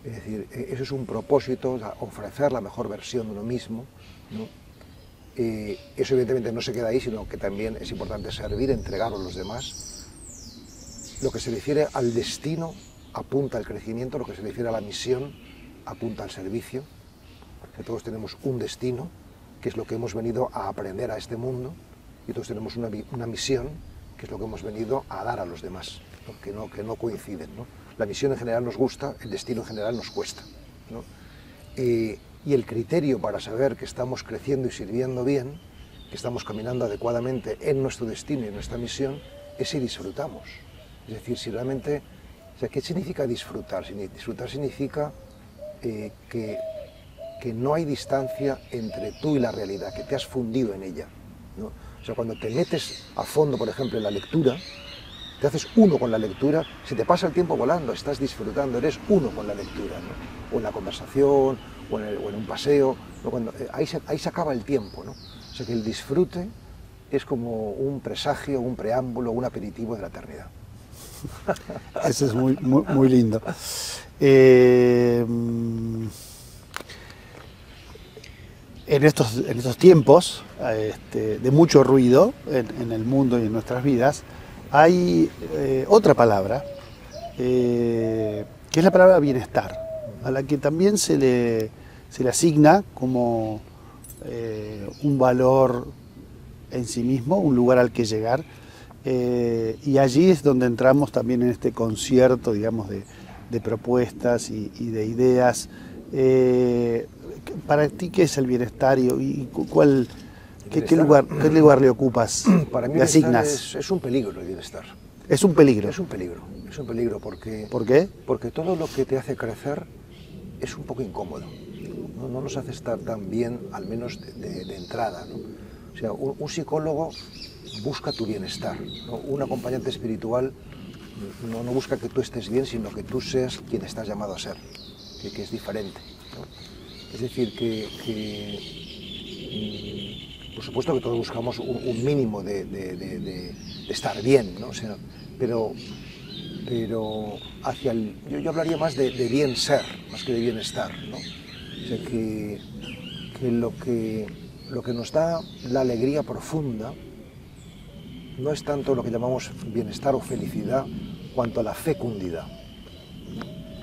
Es decir, eso es un propósito, ofrecer la mejor versión de uno mismo, ¿no? Eso evidentemente no se queda ahí, sino que también es importante servir, entregar a los demás. Lo que se refiere al destino apunta al crecimiento, lo que se refiere a la misión apunta al servicio, que todos tenemos un destino, que es lo que hemos venido a aprender a este mundo, y todos tenemos una misión, que es lo que hemos venido a dar a los demás, ¿no? Que no coinciden, ¿no? La misión en general nos gusta, el destino en general nos cuesta, ¿no? Y el criterio para saber que estamos creciendo y sirviendo bien, que estamos caminando adecuadamente en nuestro destino y en nuestra misión, es si disfrutamos. Es decir, si realmente... O sea, ¿qué significa disfrutar? Disfrutar significa que no hay distancia entre tú y la realidad, que te has fundido en ella, ¿no? O sea, cuando te metes a fondo, por ejemplo, en la lectura, te haces uno con la lectura, se te pasa el tiempo volando, estás disfrutando, eres uno con la lectura, ¿no? O en la conversación, o en un paseo, ¿no? Ahí se acaba el tiempo, ¿no? O sea, que el disfrute es como un presagio, un preámbulo, un aperitivo de la eternidad. Eso es muy lindo. En estos tiempos de mucho ruido en el mundo y en nuestras vidas, hay otra palabra, que es la palabra bienestar, a la que también se le asigna como un valor en sí mismo, un lugar al que llegar, y allí es donde entramos también en este concierto, digamos, de propuestas y de ideas. Para ti, ¿qué es el bienestar y qué lugar le ocupas? Para mí le asignas? Es un peligro el bienestar. Es un peligro. Es un peligro porque... ¿Por qué? Porque todo lo que te hace crecer es un poco incómodo. No nos hace estar tan bien, al menos de entrada, ¿no? O sea, un psicólogo busca tu bienestar, ¿no? Un acompañante espiritual no busca que tú estés bien, sino que tú seas quien estás llamado a ser, que es diferente, ¿no? Es decir, por supuesto que todos buscamos un mínimo de estar bien, ¿no? O sea, pero hacia yo hablaría más de bien ser, más que de bienestar, ¿no? O sea, que lo que nos da la alegría profunda no es tanto lo que llamamos bienestar o felicidad, cuanto a la fecundidad.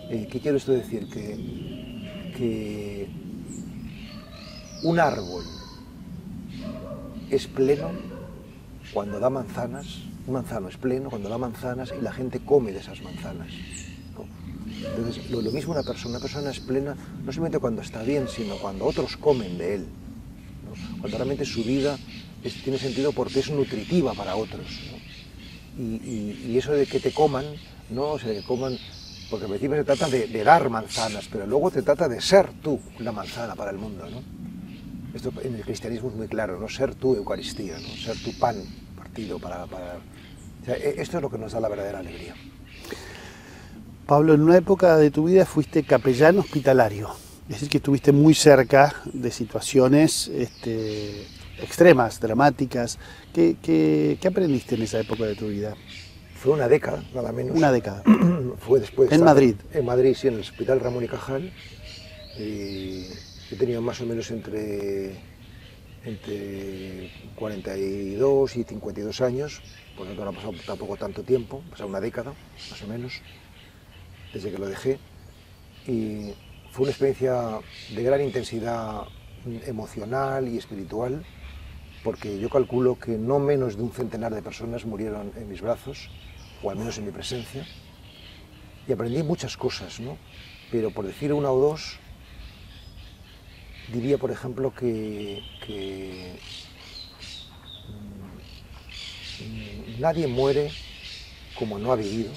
¿Qué quiero esto decir? Que un árbol es pleno cuando da manzanas, un manzano es pleno cuando da manzanas y la gente come de esas manzanas, ¿no? Entonces, lo mismo una persona es plena no solamente cuando está bien, sino cuando otros comen de él, ¿no? Cuando realmente su vida tiene sentido porque es nutritiva para otros, ¿no? Y eso de que te coman, ¿no? O sea, de que coman, porque al principio se trata de dar manzanas, pero luego te trata de ser tú la manzana para el mundo, ¿no? Esto en el cristianismo es muy claro, ¿no? Ser tu Eucaristía, ¿no? Ser tu pan partido para... O sea, esto es lo que nos da la verdadera alegría. Pablo, en una época de tu vida fuiste capellán hospitalario, es decir, que estuviste muy cerca de situaciones extremas, dramáticas. ¿Qué aprendiste en esa época de tu vida? Fue una década, nada menos. Una década. Fue después. ¿En Madrid? En Madrid, sí, en el Hospital Ramón y Cajal. Yo tenía más o menos entre 42 y 52 años, por lo tanto no ha pasado tampoco tanto tiempo, ha pasado una década, más o menos, desde que lo dejé. Y fue una experiencia de gran intensidad emocional y espiritual, porque yo calculo que no menos de un centenar de personas murieron en mis brazos, o al menos en mi presencia, y aprendí muchas cosas, ¿no? Pero por decir una o dos, diría, por ejemplo, que nadie muere como no ha vivido,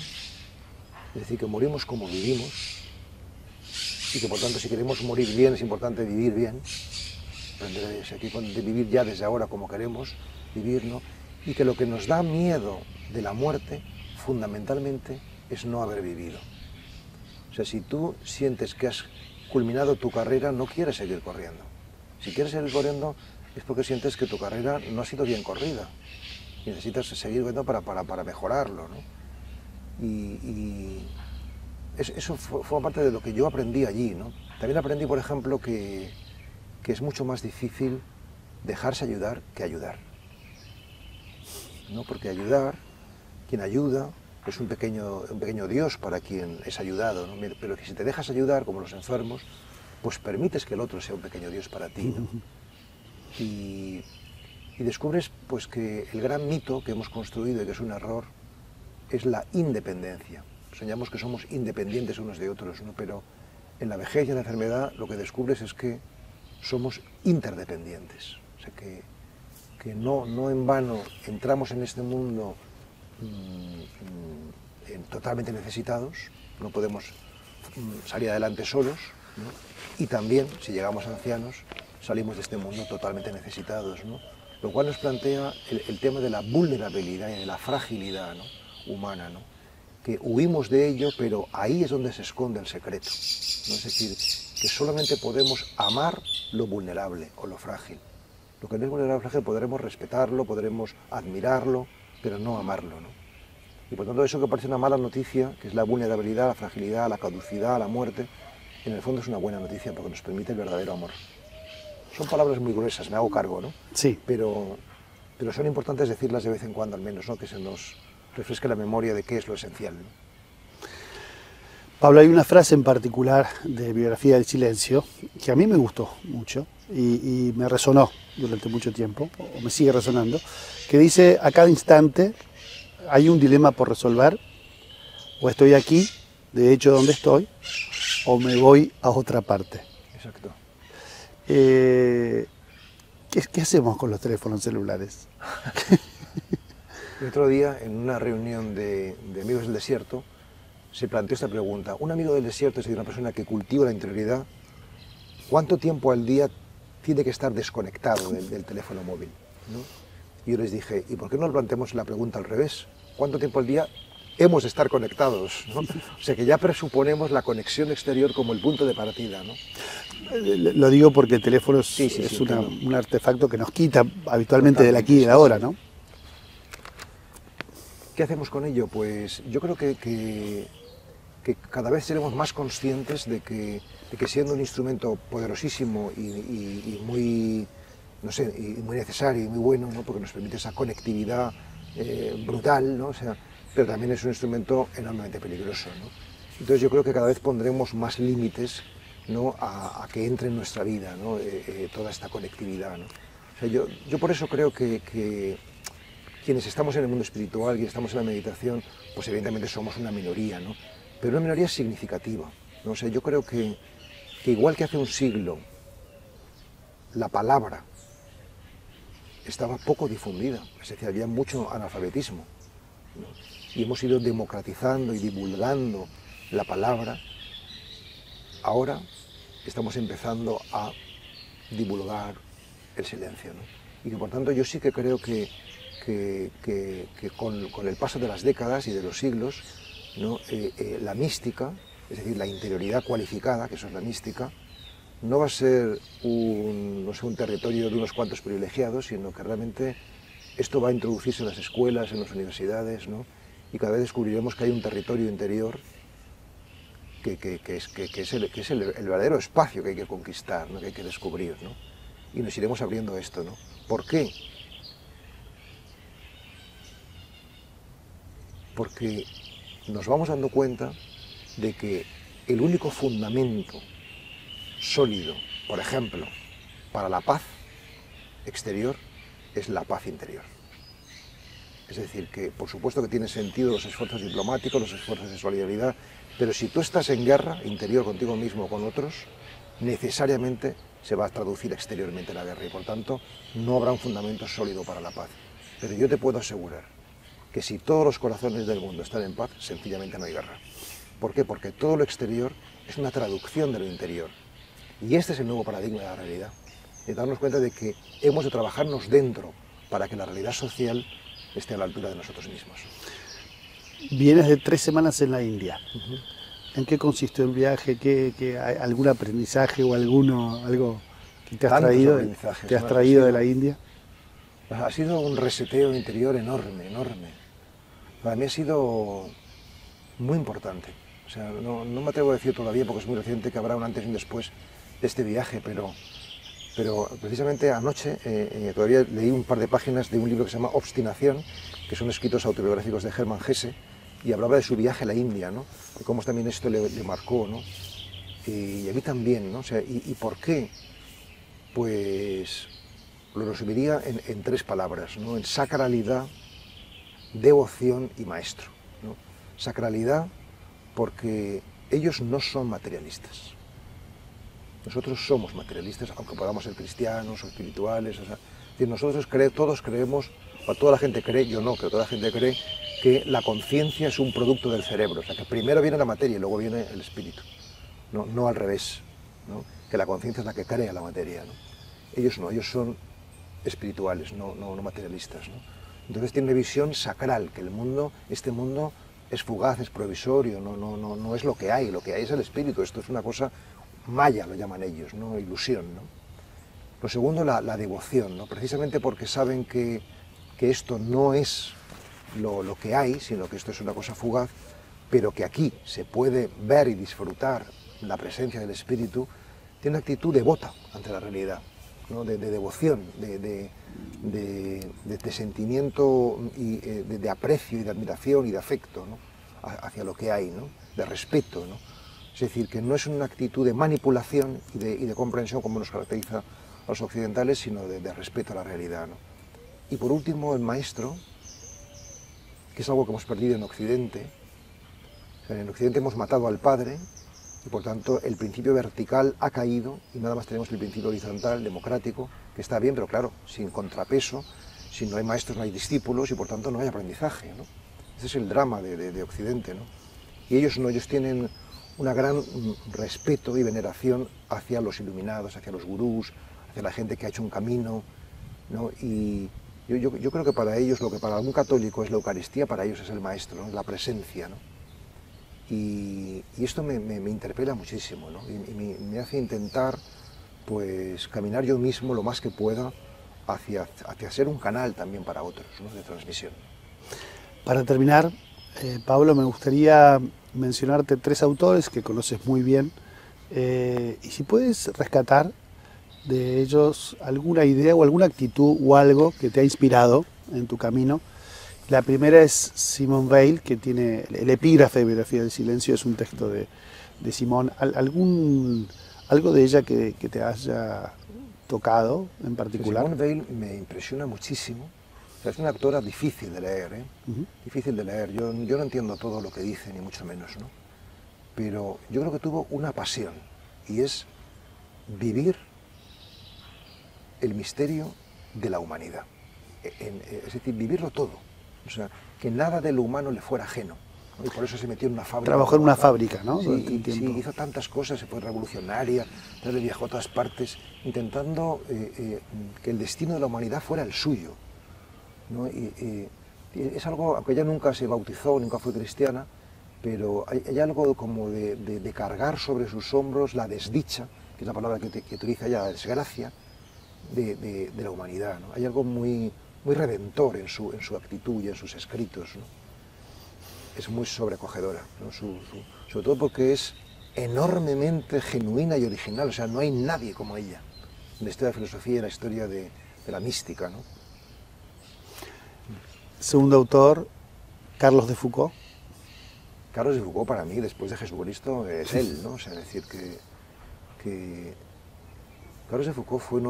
es decir, que morimos como vivimos, y que por tanto si queremos morir bien es importante vivir bien, aprender a vivir ya desde ahora como queremos vivir, ¿no? Y que lo que nos da miedo de la muerte, fundamentalmente, es no haber vivido. O sea, si tú sientes que has culminado tu carrera, no quieres seguir corriendo. Si quieres seguir corriendo es porque sientes que tu carrera no ha sido bien corrida y necesitas seguir corriendo para mejorarlo, ¿no? Y eso fue parte de lo que yo aprendí allí, ¿no? También aprendí, por ejemplo, que es mucho más difícil dejarse ayudar que ayudar, ¿no? Porque ayudar, quien ayuda, es un pequeño Dios para quien es ayudado, ¿no? Pero que si te dejas ayudar, como los enfermos, pues permites que el otro sea un pequeño Dios para ti, ¿no? Y descubres pues que el gran mito que hemos construido y que es un error es la independencia. Soñamos que somos independientes unos de otros, ¿no? Pero en la vejez y en la enfermedad lo que descubres es que somos interdependientes. O sea que no en vano entramos en este mundo totalmente necesitados, no podemos salir adelante solos, ¿no? Y también, si llegamos ancianos, salimos de este mundo totalmente necesitados, ¿no? Lo cual nos plantea el tema de la vulnerabilidad y de la fragilidad, ¿no? Humana, ¿no? Que huimos de ello, pero ahí es donde se esconde el secreto, ¿no? Es decir, que solamente podemos amar lo vulnerable o lo frágil. Lo que no es vulnerable o frágil podremos respetarlo, podremos admirarlo, pero no amarlo, ¿no? Y por tanto eso que parece una mala noticia, que es la vulnerabilidad, la fragilidad, la caducidad, la muerte, en el fondo es una buena noticia porque nos permite el verdadero amor. Son palabras muy gruesas, me hago cargo, ¿no? Sí. Pero son importantes decirlas de vez en cuando al menos, ¿no? Que se nos refresque la memoria de qué es lo esencial, ¿no? Pablo, hay una frase en particular de Biografía del Silencio que a mí me gustó mucho y me resonó durante mucho tiempo, o me sigue resonando, que dice: a cada instante hay un dilema por resolver, o estoy aquí, de hecho donde estoy, o me voy a otra parte. Exacto. ¿Qué hacemos con los teléfonos celulares? El otro día, en una reunión de amigos del desierto, se planteó esta pregunta. Un amigo del desierto, es decir, una persona que cultiva la interioridad, ¿cuánto tiempo al día tiene que estar desconectado del teléfono móvil, ¿no? Y yo les dije, ¿y por qué no nos planteamos la pregunta al revés? ¿Cuánto tiempo al día hemos de estar conectados, ¿no? O sea, que ya presuponemos la conexión exterior como el punto de partida, ¿no? Lo digo porque el teléfono es un artefacto que nos quita habitualmente del aquí y del ahora, ¿no? ¿Qué hacemos con ello? Pues yo creo que cada vez seremos más conscientes de que siendo un instrumento poderosísimo y muy, no sé, y muy necesario y muy bueno, ¿no? Porque nos permite esa conectividad brutal, ¿no? O sea, pero también es un instrumento enormemente peligroso, ¿no? Entonces yo creo que cada vez pondremos más límites, ¿no? a que entre en nuestra vida, ¿no? Toda esta conectividad, ¿no? O sea, yo por eso creo que quienes estamos en el mundo espiritual, quienes estamos en la meditación, pues evidentemente somos una minoría, ¿no? Pero una minoría significativa, ¿no? O sea, yo creo que igual que hace un siglo la palabra estaba poco difundida, es decir, había mucho analfabetismo, ¿no? Y hemos ido democratizando y divulgando la palabra. Ahora estamos empezando a divulgar el silencio, ¿no? Y que por tanto yo sí que creo que con el paso de las décadas y de los siglos, ¿no? La mística, es decir, la interioridad cualificada, que eso es la mística, no va a ser no sé, un territorio de unos cuantos privilegiados, sino que realmente esto va a introducirse en las escuelas, en las universidades, ¿no? Y cada vez descubriremos que hay un territorio interior que es el verdadero espacio que hay que conquistar, ¿no? Que hay que descubrir, ¿no? Y nos iremos abriendo esto, ¿no? ¿Por qué? Porque nos vamos dando cuenta de que el único fundamento sólido, por ejemplo, para la paz exterior, es la paz interior. Es decir, que por supuesto que tiene sentido los esfuerzos diplomáticos, los esfuerzos de solidaridad, pero si tú estás en guerra interior contigo mismo o con otros, necesariamente se va a traducir exteriormente la guerra y por tanto no habrá un fundamento sólido para la paz. Pero yo te puedo asegurar que si todos los corazones del mundo están en paz, sencillamente no hay guerra. ¿Por qué? Porque todo lo exterior es una traducción de lo interior. Y este es el nuevo paradigma de la realidad. De darnos cuenta de que hemos de trabajarnos dentro para que la realidad social esté a la altura de nosotros mismos. Vienes de 3 semanas en la India. ¿En qué consistió el viaje? ¿Hay algún aprendizaje o algo que te has traído de la India? Ha sido un reseteo interior enorme, enorme. Para mí ha sido muy importante. O sea, no me atrevo a decir todavía, porque es muy reciente, que habrá un antes y un después de este viaje, pero precisamente anoche todavía leí un par de páginas de un libro que se llama Obstinación, que son escritos autobiográficos de Hermann Hesse, y hablaba de su viaje a la India, ¿no? De cómo también esto le marcó, ¿no? Y a mí también, ¿no? O sea, ¿y por qué? Pues lo resumiría en 3 palabras, ¿no? En sacralidad, devoción y maestro, ¿no? Sacralidad porque ellos no son materialistas. Nosotros somos materialistas, aunque podamos ser cristianos o espirituales. O sea, es decir, nosotros todos creemos, o toda la gente cree, yo no, pero toda la gente cree que la conciencia es un producto del cerebro. O sea, que primero viene la materia y luego viene el espíritu. No al revés, ¿no? Que la conciencia es la que crea la materia, ¿no? Ellos no, ellos son espirituales, no materialistas, ¿no? Entonces tienen una visión sacral, que este mundo es fugaz, es provisorio, no es lo que hay es el espíritu. Esto es una cosa maya, lo llaman ellos, ¿no? Ilusión, ¿no? Lo segundo, la devoción, ¿no? Precisamente porque saben que esto no es lo que hay, sino que esto es una cosa fugaz, pero que aquí se puede ver y disfrutar la presencia del espíritu, tiene una actitud devota ante la realidad, ¿no? De devoción, de sentimiento, y de aprecio y de admiración y de afecto, ¿no? Hacia lo que hay, ¿no? De respeto, ¿no? Es decir, que no es una actitud de manipulación y de comprensión como nos caracteriza a los occidentales, sino de respeto a la realidad, ¿no? Y por último, el maestro, que es algo que hemos perdido en Occidente. O sea, en Occidente hemos matado al padre y por tanto el principio vertical ha caído y nada más tenemos el principio horizontal, democrático, que está bien, pero claro, sin contrapeso, si no hay maestros no hay discípulos y por tanto no hay aprendizaje, ¿no? Ese es el drama de Occidente, ¿no? Y ellos no, ellos tienen un gran respeto y veneración hacia los iluminados, hacia los gurús, hacia la gente que ha hecho un camino, ¿no? Y yo creo que para ellos, lo que para un católico es la Eucaristía, para ellos es el maestro, ¿no? La presencia, ¿no? Y esto me interpela muchísimo, ¿no? Y me hace intentar, pues, caminar yo mismo lo más que pueda hacia ser un canal también para otros, ¿no? De transmisión. Para terminar, Pablo, me gustaría mencionarte 3 autores que conoces muy bien, y si puedes rescatar de ellos alguna idea o alguna actitud o algo que te ha inspirado en tu camino. La primera es Simone Weil, que tiene el epígrafe de Biografía del Silencio, es un texto de Simone. ¿Algo de ella que te haya tocado en particular? Simone Weil me impresiona muchísimo. O sea, es una actora difícil de leer, ¿eh? Difícil de leer. Yo no entiendo todo lo que dice, ni mucho menos, ¿no? Pero yo creo que tuvo una pasión, y es vivir el misterio de la humanidad. Es decir, vivirlo todo. O sea, que nada de lo humano le fuera ajeno, ¿no? Y por eso se metió en una fábrica. Trabajó en una fábrica, ¿no? Sí, sí, hizo tantas cosas, se fue revolucionaria, viajó a todas partes, intentando que el destino de la humanidad fuera el suyo, ¿no? Y es algo, aunque ella nunca se bautizó, nunca fue cristiana, pero hay algo como de cargar sobre sus hombros la desdicha, que es la palabra que utiliza ella, la desgracia, de la humanidad, ¿no? Hay algo muy redentor en su actitud y en sus escritos, ¿no? Es muy sobrecogedora, ¿no? Sobre todo porque es enormemente genuina y original. O sea, no hay nadie como ella en la historia de la filosofía y en la historia de la mística, ¿no? Segundo autor, Carlos de Foucault. Carlos de Foucault, para mí, después de Jesucristo, es él, ¿no? O sea, es decir, que Carlos de Foucault fue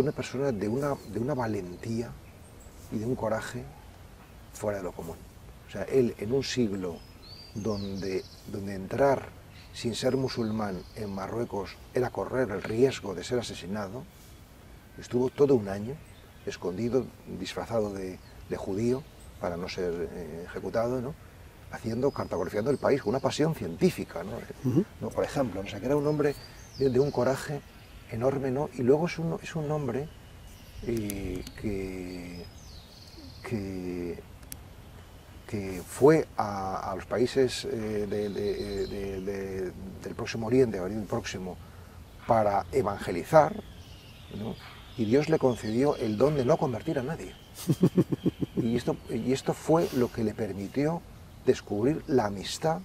una persona de una valentía y de un coraje fuera de lo común. O sea, él en un siglo donde entrar sin ser musulmán en Marruecos era correr el riesgo de ser asesinado, estuvo todo un año escondido, disfrazado de de judío para no ser ejecutado, ¿no? Cartografiando el país con una pasión científica, ¿no? ¿No? Por ejemplo, ¿no? O sea, que era un hombre de un coraje enorme, ¿no? Y luego es un hombre que fue a los países del Próximo Oriente, Oriente Próximo, para evangelizar, ¿no? Y Dios le concedió el don de no convertir a nadie. Y esto fue lo que le permitió descubrir la amistad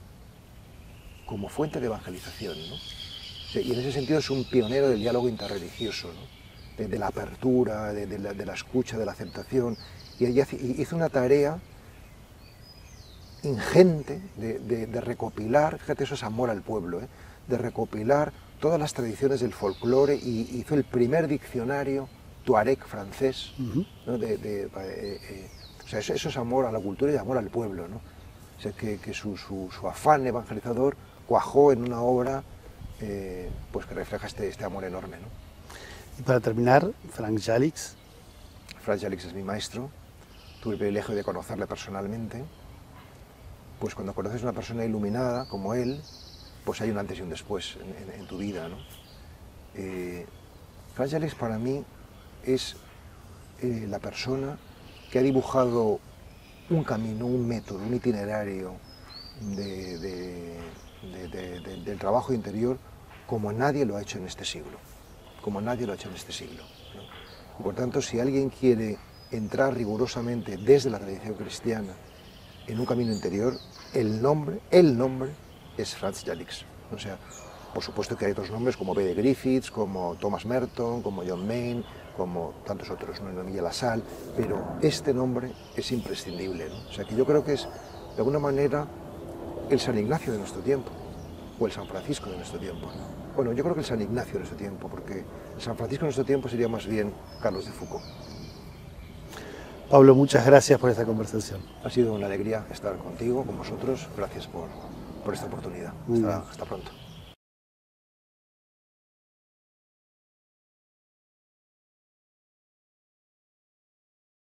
como fuente de evangelización, ¿no? Y en ese sentido es un pionero del diálogo interreligioso, ¿no? De la apertura, de la escucha, de la aceptación. Y hizo una tarea ingente de recopilar, fíjate, eso es amor al pueblo, de recopilar todas las tradiciones del folclore, y hizo el primer diccionario tuareg francés, ¿no? O sea, eso es amor a la cultura y amor al pueblo, ¿no? O sea, que su afán evangelizador cuajó en una obra pues que refleja este amor enorme, ¿no? Y para terminar, Frank Jalix. Frank Jalix es mi maestro, tuve el privilegio de conocerle personalmente. Pues cuando conoces a una persona iluminada como él, pues hay un antes y un después en tu vida, ¿no? Frank Jalix para mí es la persona que ha dibujado un camino, un método, un itinerario del trabajo interior como nadie lo ha hecho en este siglo, como nadie lo ha hecho en este siglo, ¿no? Y por tanto, si alguien quiere entrar rigurosamente desde la tradición cristiana en un camino interior, el nombre es Frank Jalix. O sea, por supuesto que hay otros nombres como B.D. Griffiths, como Thomas Merton, como John Mayne, como tantos otros, ¿no? Miguel Asal, pero este nombre es imprescindible, ¿no? O sea, que yo creo que es, de alguna manera, el San Ignacio de nuestro tiempo, o el San Francisco de nuestro tiempo, ¿no? Bueno, yo creo que el San Ignacio de nuestro tiempo, porque el San Francisco de nuestro tiempo sería más bien Carlos de Foucault. Pablo, muchas gracias por esta conversación. Ha sido una alegría estar contigo, con vosotros. Gracias por esta oportunidad. Hasta pronto.